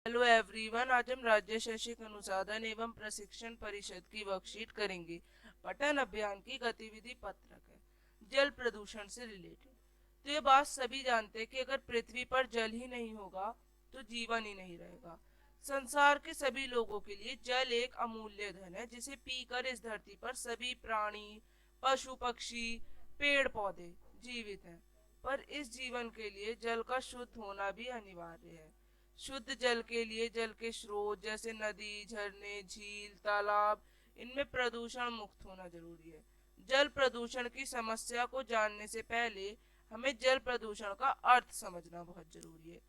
Hello everyone, आज हम राज्य शैक्षिक अनुसंधान एवं प्रशिक्षण परिषद की वर्कशीट करेंगे। पठन अभियान की गतिविधि पत्रक है, जल प्रदूषण से रिलेटेड। तो ये बात सभी जानते हैं कि अगर पृथ्वी पर जल ही नहीं होगा तो जीवन ही नहीं रहेगा। संसार के सभी लोगों के लिए जल एक अमूल्य धन है, जिसे पीकर इस धरती पर सभी प्राणी, पशु पक्षी, पेड़ पौधे जीवित हैं। पर इस जीवन के लिए जल का शुद्ध होना भी अनिवार्य है। शुद्ध जल के लिए जल के स्रोत जैसे नदी, झरने, झील, तालाब, इनमें प्रदूषण मुक्त होना जरूरी है। जल प्रदूषण की समस्या को जानने से पहले हमें जल प्रदूषण का अर्थ समझना बहुत जरूरी है।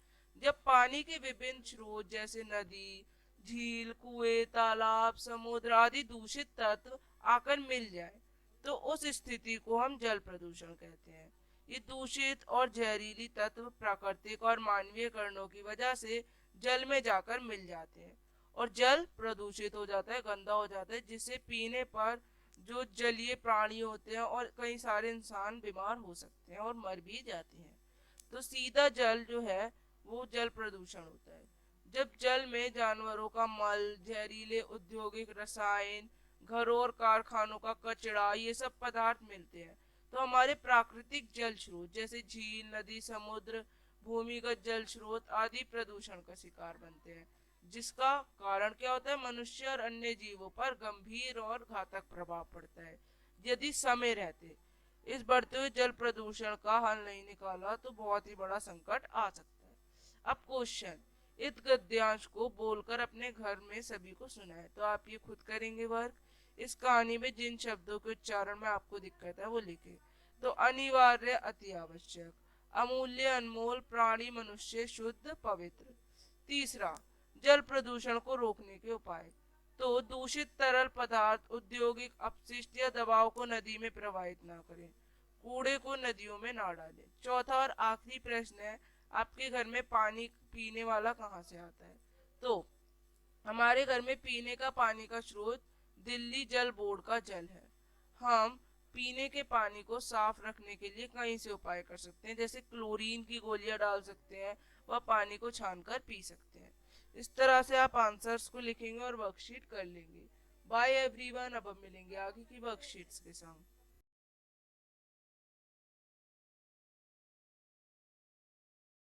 जब पानी के विभिन्न स्रोत जैसे नदी, झील, कुएं, तालाब, समुद्र आदि दूषित तत्व आकर मिल जाए तो उस स्थिति को हम जल प्रदूषण कहते हैं। ये दूषित और जहरीली तत्व प्राकृतिक और मानवीय कारणों की वजह से जल में जाकर मिल जाते हैं और जल प्रदूषित हो जाता है, गंदा हो जाता है, जिससे पीने पर जो जलीय प्राणी होते हैं और कई सारे इंसान बीमार हो सकते हैं और मर भी जाते हैं। तो सीधा जल जो है वो जल प्रदूषण होता है। जब जल में जानवरों का मल, जहरीले औद्योगिक रसायन, घरों और कारखानों का कचरा, ये सब पदार्थ मिलते हैं तो हमारे प्राकृतिक जल स्रोत जैसे झील, नदी, समुद्र, भूमिगत जल स्रोत आदि प्रदूषण का शिकार बनते हैं, जिसका कारण क्या होता है? मनुष्य और अन्य जीवों पर गंभीर और घातक प्रभाव पड़ता है। यदि समय रहते इस बढ़ते हुए जल प्रदूषण का हल नहीं निकाला तो बहुत ही बड़ा संकट आ सकता है। अब क्वेश्चन, इस गद्यांश को बोलकर अपने घर में सभी को सुनाए। तो आप ये खुद करेंगे वर्क। इस कहानी में जिन शब्दों के उच्चारण में आपको दिक्कत है वो लिखे। तो अनिवार्य, अति आवश्यक, अमूल्य, अनमोल, प्राणी, मनुष्य, शुद्ध, पवित्र। तीसरा, जल प्रदूषण को रोकने के उपाय। तो दूषित तरल पदार्थ, औद्योगिक अपशिष्ट या दबाव को नदी में प्रवाहित ना करें। कूड़े को नदियों में ना डालें। चौथा और आखिरी प्रश्न है, आपके घर में पानी पीने वाला कहाँ से आता है? तो हमारे घर में पीने का पानी का स्रोत दिल्ली जल बोर्ड का जल है। हम पीने के पानी को साफ रखने के लिए कई से उपाय कर सकते हैं, जैसे क्लोरीन की गोलियां डाल सकते हैं, वह पानी को छानकर पी सकते हैं। इस तरह से आप आंसर्स को लिखेंगे और वर्कशीट कर लेंगे। बाय एवरीवन, अब हम मिलेंगे आगे की वर्कशीट्स के साथ।